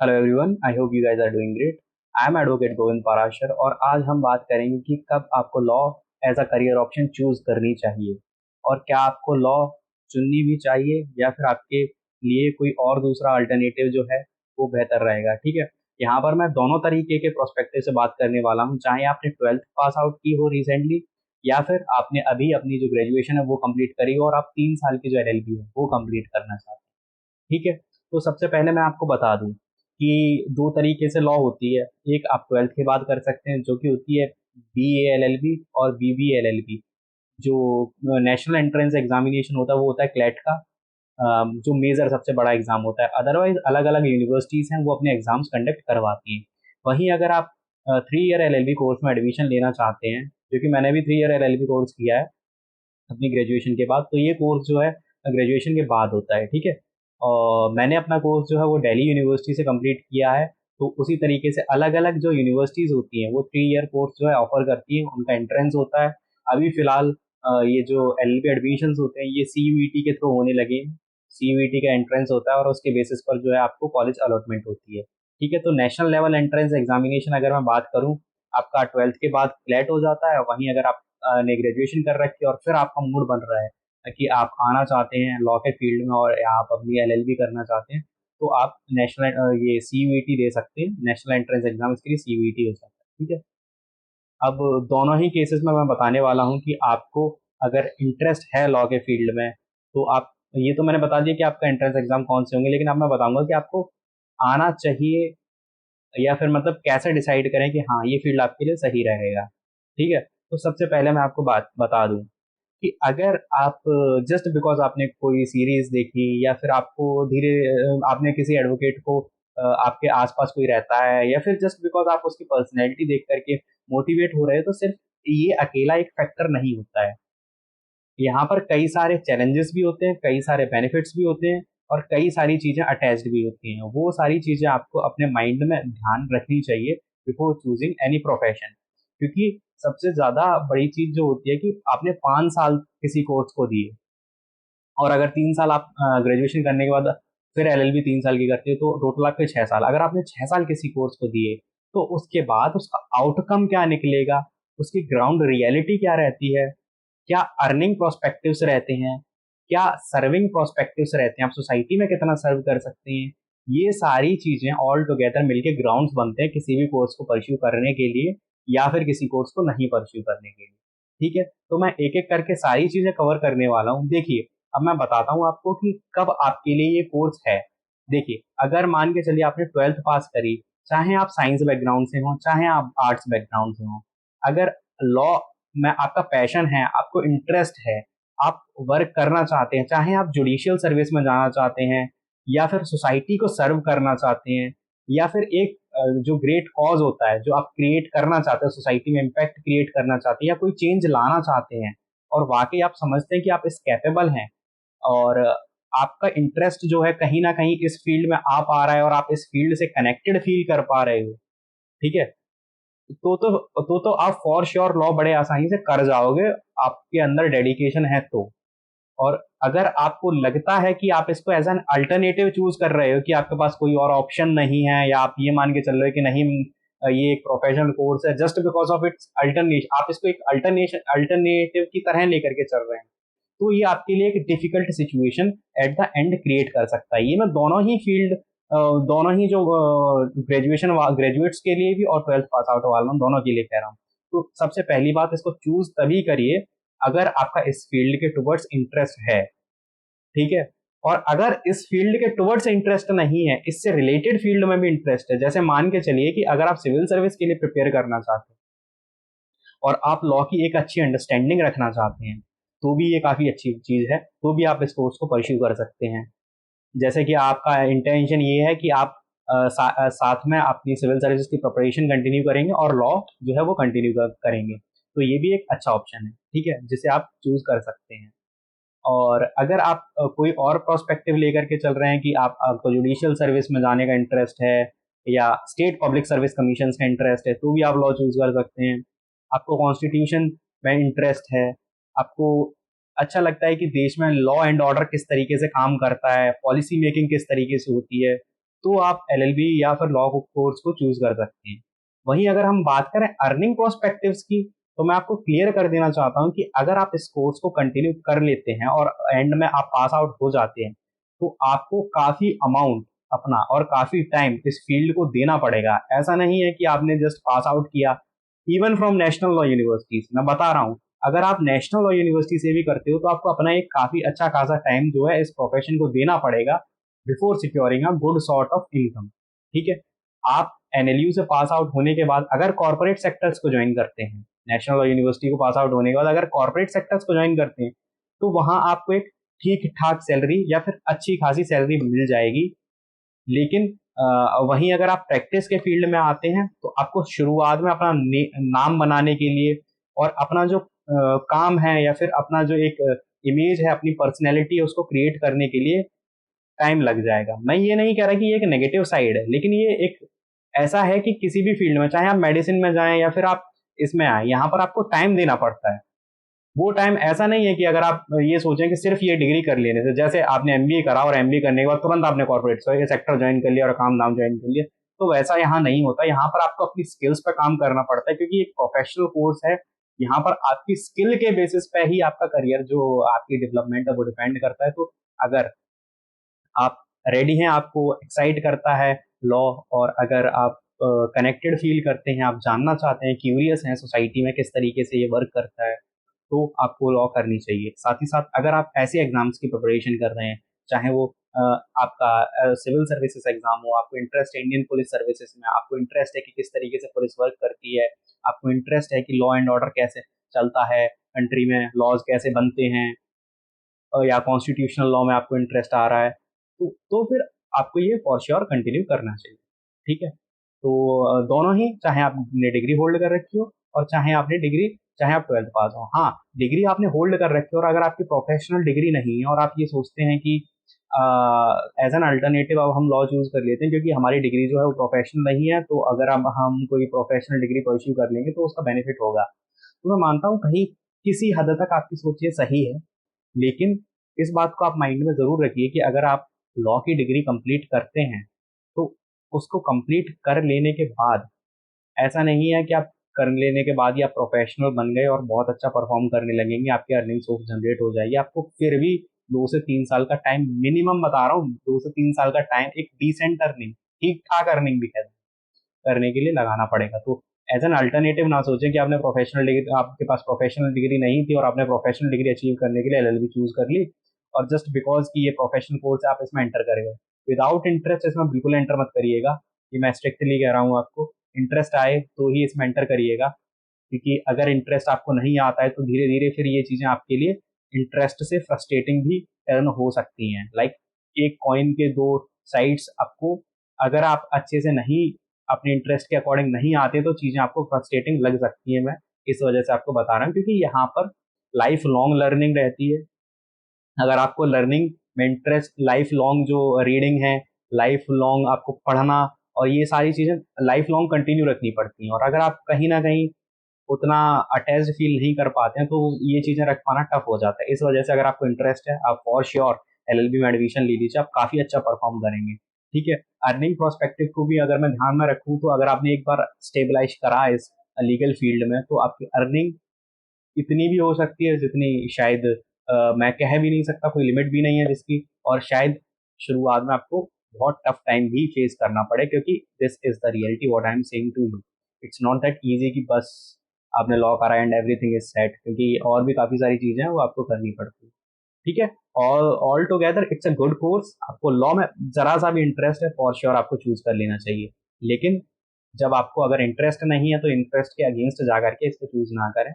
Hello everyone, I hope you guys are doing great. I am advocate Govind Parashar और आज हम बात करेंगे कि कब आपको law as a career option choose करनी चाहिए और क्या आपको लॉ चुननी भी चाहिए या फिर आपके लिए कोई और दूसरा अल्टरनेटिव जो है वो बेहतर रहेगा। ठीक है, यहाँ पर मैं दोनों तरीके के प्रोस्पेक्टिव से बात करने वाला हूँ, चाहे आपने ट्वेल्थ पास आउट की हो रिसेंटली या फिर आपने अभी अपनी जो ग्रेजुएशन है वो कंप्लीट करी हो और आप 3 साल की जो एलएलबी है वो कंप्लीट करना चाहते हैं। ठीक है, तो सबसे पहले मैं आपको बता दूं कि दो तरीके से लॉ होती है। एक आप ट्वेल्थ के बाद कर सकते हैं जो कि होती है B A L L B और B B L L B. जो नेशनल एंट्रेंस एग्जामिनेशन होता है वो होता है क्लेट का, जो मेजर सबसे बड़ा एग्जाम होता है। अदरवाइज अलग अलग यूनिवर्सिटीज हैं वो अपने एग्जाम्स कंडक्ट करवाती हैं। वहीं अगर आप 3 year L L B course में एडमिशन लेना चाहते हैं, जो कि मैंने भी 3 year L L B course किया है अपनी ग्रेजुएशन के बाद, तो ये कोर्स जो है ग्रेजुएशन के बाद होता है। ठीक है, और मैंने अपना कोर्स जो है वो दिल्ली यूनिवर्सिटी से कंप्लीट किया है। तो उसी तरीके से अलग अलग जो यूनिवर्सिटीज़ होती हैं वो 3 ईयर कोर्स जो है ऑफर करती हैं, उनका एंट्रेंस होता है। अभी फिलहाल ये जो एल बी एडमिशन्स होते हैं ये सी यू ई टी के थ्रू होने लगे हैं। सी यू ई टी का एंट्रेंस होता है और उसके बेसिस पर जो है आपको कॉलेज अलॉटमेंट होती है। ठीक है, तो नेशनल लेवल एंट्रेंस एग्जामिनेशन अगर मैं बात करूँ, आपका ट्वेल्थ के बाद क्लैट हो जाता है। वहीं अगर आप ने ग्रेजुएशन कर रखी है और फिर आपका मूड बन रहा है कि आप आना चाहते हैं लॉ के फील्ड में और आप अपनी एलएलबी करना चाहते हैं, तो आप नेशनल ये सीयूईटी दे सकते हैं। नेशनल एंट्रेंस एग्जाम इसके लिए सीयूईटी हो सकता है। ठीक है, अब दोनों ही केसेस में मैं बताने वाला हूँ कि आपको अगर इंटरेस्ट है लॉ के फील्ड में तो आप, ये तो मैंने बता दिया कि आपका एंट्रेंस एग्जाम कौन से होंगे, लेकिन अब मैं बताऊंगा कि आपको आना चाहिए या फिर मतलब कैसे डिसाइड करें कि हाँ ये फील्ड आपके लिए सही रहेगा। ठीक है, तो सबसे पहले मैं आपको बात बता दूं कि अगर आप जस्ट बिकॉज आपने कोई सीरीज देखी या फिर आपको आपने किसी एडवोकेट को आपके आसपास कोई रहता है या फिर जस्ट बिकॉज आप उसकी पर्सनैलिटी देख करके मोटिवेट हो रहे हैं, तो सिर्फ ये अकेला एक फैक्टर नहीं होता है। यहाँ पर कई सारे चैलेंजेस भी होते हैं, कई सारे बेनिफिट्स भी होते हैं और कई सारी चीज़ें अटैच्ड भी होती हैं। वो सारी चीज़ें आपको अपने माइंड में ध्यान रखनी चाहिए बिफोर चूजिंग एनी प्रोफेशन। क्योंकि सबसे ज़्यादा बड़ी चीज़ जो होती है कि आपने 5 साल किसी कोर्स को दिए और अगर 3 साल आप ग्रेजुएशन करने के बाद फिर एलएलबी 3 साल की करते हो तो टोटल आपके 6 साल। अगर आपने 6 साल किसी कोर्स को दिए तो उसके बाद उसका आउटकम क्या निकलेगा, उसकी ग्राउंड रियलिटी क्या रहती है, क्या अर्निंग प्रोस्पेक्टिव्स रहते हैं, क्या सर्विंग प्रोस्पेक्टिव्स रहते हैं, आप सोसाइटी में कितना सर्व कर सकते हैं, ये सारी चीजें ऑल टुगेदर मिलके ग्राउंड्स बनते हैं किसी भी कोर्स को परस्यू करने के लिए या फिर किसी कोर्स को नहीं परस्यू करने के लिए। ठीक है, तो मैं एक एक करके सारी चीजें कवर करने वाला हूँ। देखिए, अब मैं बताता हूँ आपको कि कब आपके लिए ये कोर्स है। देखिए, अगर मान के चलिए आपने ट्वेल्थ पास करी, चाहे आप साइंस बैकग्राउंड से हो चाहे आप आर्ट्स बैकग्राउंड से हो, अगर लॉ में आपका पैशन है, आपको इंटरेस्ट है, आप वर्क करना चाहते हैं, चाहे आप जुडिशियल सर्विस में जाना चाहते हैं या फिर सोसाइटी को सर्व करना चाहते हैं या फिर एक जो ग्रेट कॉज होता है जो आप क्रिएट करना चाहते हैं, सोसाइटी में इम्पैक्ट क्रिएट करना चाहते हैं या कोई चेंज लाना चाहते हैं और वाकई आप समझते हैं कि आप इस कैपेबल हैं और आपका इंटरेस्ट जो है कहीं ना कहीं इस फील्ड में आ पा रहा है और आप इस फील्ड से कनेक्टेड फील कर पा रहे हो। ठीक है, तो आप फॉर श्योर लॉ बड़े आसानी से कर जाओगे, आपके अंदर डेडिकेशन है तो। और अगर आपको लगता है कि आप इसको एज एन अल्टरनेटिव चूज कर रहे हो कि आपके पास कोई और ऑप्शन नहीं है या आप ये मान के चल रहे हो कि नहीं ये एक प्रोफेशनल कोर्स है just because of its alternation, आप इसको एक अल्टरनेटिव की तरह लेकर के चल रहे हैं, तो ये आपके लिए एक difficult situation at the end create कर सकता है। ये मैं दोनों ही फील्ड, दोनों ही जो ग्रेजुएट्स के लिए भी और ट्वेल्थ पास आउट वालों दोनों के लिए कह रहा हूँ। तो सबसे पहली बात, इसको चूज तभी करिए अगर आपका इस फील्ड के टुवर्ड्स इंटरेस्ट है। ठीक है, और अगर इस फील्ड के टुवर्ड्स इंटरेस्ट नहीं है, इससे रिलेटेड फील्ड में भी इंटरेस्ट है, जैसे मान के चलिए कि अगर आप सिविल सर्विस के लिए प्रिपेयर करना चाहते हैं और आप लॉ की एक अच्छी अंडरस्टैंडिंग रखना चाहते हैं, तो भी ये काफ़ी अच्छी चीज़ है, तो भी आप इस कोर्स को परस्यू कर सकते हैं। जैसे कि आपका इंटेंशन ये है कि आप साथ में अपनी सिविल सर्विस की प्रिपरेशन कंटिन्यू करेंगे और लॉ जो है वो कंटिन्यू करेंगे, तो ये भी एक अच्छा ऑप्शन है। ठीक है, जिसे आप चूज कर सकते हैं। और अगर आप कोई और प्रोस्पेक्टिव लेकर के चल रहे हैं कि आपको जुडिशियल सर्विस में जाने का इंटरेस्ट है या स्टेट पब्लिक सर्विस कमीशन का इंटरेस्ट है, तो भी आप लॉ चूज कर सकते हैं। आपको कॉन्स्टिट्यूशन में इंटरेस्ट है, आपको अच्छा लगता है कि देश में लॉ एंड ऑर्डर किस तरीके से काम करता है, पॉलिसी मेकिंग किस तरीके से होती है, तो आप एलएलबी या फिर लॉ कोर्स को चूज कर सकते हैं। वहीं अगर हम बात करें अर्निंग प्रोस्पेक्टिव्स की, तो मैं आपको क्लियर कर देना चाहता हूं कि अगर आप इस कोर्स को कंटिन्यू कर लेते हैं और एंड में आप पास आउट हो जाते हैं, तो आपको काफी अमाउंट अपना और काफी टाइम इस फील्ड को देना पड़ेगा। ऐसा नहीं है कि आपने जस्ट पास आउट किया। Even from national law universities, मैं बता रहा हूँ, अगर आप नेशनल लॉ यूनिवर्सिटी से भी करते हो तो आपको अपना एक काफी अच्छा खासा टाइम जो है इस प्रोफेशन को देना पड़ेगा before securing a good sort of income. ठीक है, आप एनएलयू से पास आउट होने के बाद अगर कॉर्पोरेट सेक्टर्स को ज्वाइन करते हैं, नेशनल लॉ यूनिवर्सिटी को पास आउट होने के बाद अगर कॉर्पोरेट सेक्टर्स को ज्वाइन करते हैं, तो वहां आपको एक ठीक ठाक सैलरी या फिर अच्छी खासी सैलरी मिल जाएगी। लेकिन वहीं अगर आप प्रैक्टिस के फील्ड में आते हैं तो आपको शुरुआत में अपना नाम बनाने के लिए और अपना जो काम है या फिर अपना जो एक इमेज है, अपनी पर्सनैलिटी है, उसको क्रिएट करने के लिए टाइम लग जाएगा। मैं ये नहीं कह रहा कि ये एक नेगेटिव साइड है, लेकिन ये एक ऐसा है कि किसी भी फील्ड में, चाहे आप मेडिसिन में जाएं या फिर आप इसमें आए, यहाँ पर आपको टाइम देना पड़ता है। वो टाइम ऐसा नहीं है कि अगर आप ये सोचें कि सिर्फ ये डिग्री कर लेने से, जैसे आपने एमबीए करा और एमबीए करने के बाद तुरंत आपने कॉर्पोरेट सेक्टर ज्वाइन कर लिया और काम धाम ज्वाइन कर लिया, तो वैसा यहाँ नहीं होता। यहाँ पर आपको अपनी स्किल्स पर काम करना पड़ता है, क्योंकि एक प्रोफेशनल कोर्स है। यहाँ पर आपकी स्किल के बेसिस पे ही आपका करियर, जो आपकी डेवलपमेंट है, वो डिपेंड करता है। तो अगर आप रेडी हैं, आपको एक्साइट करता है लॉ, और अगर आप कनेक्टेड फील करते हैं, आप जानना चाहते हैं, क्यूरियस हैं सोसाइटी में किस तरीके से ये वर्क करता है, तो आपको लॉ करनी चाहिए। साथ ही साथ अगर आप ऐसे एग्जाम्स की प्रिपरेशन कर रहे हैं, चाहे वो आपका सिविल सर्विसेज एग्जाम हो, आपको इंटरेस्ट है इंडियन पुलिस सर्विसेज में, आपको इंटरेस्ट है कि किस तरीके से पुलिस वर्क करती है, आपको इंटरेस्ट है कि लॉ एंड ऑर्डर कैसे चलता है कंट्री में, लॉज कैसे बनते हैं, या कॉन्स्टिट्यूशनल लॉ में आपको इंटरेस्ट आ रहा है, तो फिर आपको ये फॉर श्योर कंटिन्यू करना चाहिए। ठीक है, तो दोनों ही, चाहे आपने डिग्री होल्ड कर रखी हो और चाहे आप 12th पास हो। हाँ, डिग्री आपने होल्ड कर रखी हो और अगर आपकी प्रोफेशनल डिग्री नहीं है और आप ये सोचते हैं कि एज एन अल्टरनेटिव अब हम लॉ चूज कर लेते हैं क्योंकि हमारी डिग्री जो है वो प्रोफेशनल नहीं है, तो अगर हम कोई प्रोफेशनल डिग्री परस्यू कर लेंगे तो उसका बेनिफिट होगा। तो मैं मानता हूँ कहीं किसी हद तक आपकी सोच ये सही है, लेकिन इस बात को आप माइंड में जरूर रखिए कि अगर आप लॉ की डिग्री कंप्लीट करते हैं तो उसको कंप्लीट कर लेने के बाद ऐसा नहीं है कि आप कर लेने के बाद ही आप प्रोफेशनल बन गए और बहुत अच्छा परफॉर्म करने लगेंगे, आपकी अर्निंग सोर्स जनरेट हो जाएगी। आपको फिर भी 2 से 3 साल का टाइम मिनिमम, बता रहा हूँ, 2 से 3 साल का टाइम एक डिसेंट अर्निंग, ठीक ठाक अर्निंग भी है, करने के लिए लगाना पड़ेगा। तो एज एन अल्टरनेटिव ना सोचें कि आपने प्रोफेशनल डिग्री, आपके पास प्रोफेशनल डिग्री नहीं थी और आपने प्रोफेशनल डिग्री अचीव करने के लिए एलएलबी चूज कर ली, और जस्ट बिकॉज कि ये प्रोफेशनल कोर्स है आप इसमें एंटर करेंगे विदाउट इंटरेस्ट, इसमें बिल्कुल एंटर मत करिएगा। ये मैं स्ट्रिक्टली कह रहा हूँ आपको, इंटरेस्ट आए तो ही इसमें एंटर करिएगा, क्योंकि अगर इंटरेस्ट आपको नहीं आता है तो धीरे धीरे फिर ये चीजें आपके लिए इंटरेस्ट से फ्रस्ट्रेटिंग भी टर्न हो सकती हैं। लाइक एक कॉइन के दो साइड्स, आपको अगर आप अच्छे से नहीं, अपने इंटरेस्ट के अकॉर्डिंग नहीं आते, तो चीजें आपको फ्रस्ट्रेटिंग लग सकती है। मैं इस वजह से आपको बता रहा हूँ, क्योंकि यहाँ पर लाइफ लॉन्ग लर्निंग रहती है। अगर आपको लर्निंग में इंटरेस्ट, लाइफ लॉन्ग जो रीडिंग है, लाइफ लॉन्ग आपको पढ़ना और ये सारी चीजें लाइफ लॉन्ग कंटिन्यू रखनी पड़ती हैं, और अगर आप कहीं ना कहीं उतना अटैच फील नहीं कर पाते हैं तो ये चीजें रख पाना टफ हो जाता है। इस वजह से अगर आपको इंटरेस्ट है, आप फॉर श्योर एलएलबी में एडमिशन ले लीजिए, आप काफी अच्छा परफॉर्म करेंगे। ठीक है, अर्निंग प्रोस्पेक्टिव को भी अगर मैं ध्यान में रखूँ, तो अगर आपने एक बार स्टेबलाइज करा इस लीगल फील्ड में, तो आपकी अर्निंग इतनी भी हो सकती है जितनी शायद मैं कह भी नहीं सकता, कोई लिमिट भी नहीं है जिसकी, और शायद शुरुआत में आपको बहुत टफ टाइम भी फेस करना पड़े, क्योंकि this is the reality what I am saying to you. It's not that easy कि बस आपने लॉ करा एंड एवरीथिंग इज सेट, क्योंकि और भी काफी सारी चीजें हैं वो आपको करनी पड़ती है। ठीक है, all together it's a good course. आपको लॉ में जरा सा भी इंटरेस्ट है, फॉर श्योर आपको चूज कर लेना चाहिए। लेकिन जब आपको अगर इंटरेस्ट नहीं है तो इंटरेस्ट के अगेंस्ट जा करके इसको चूज ना करें।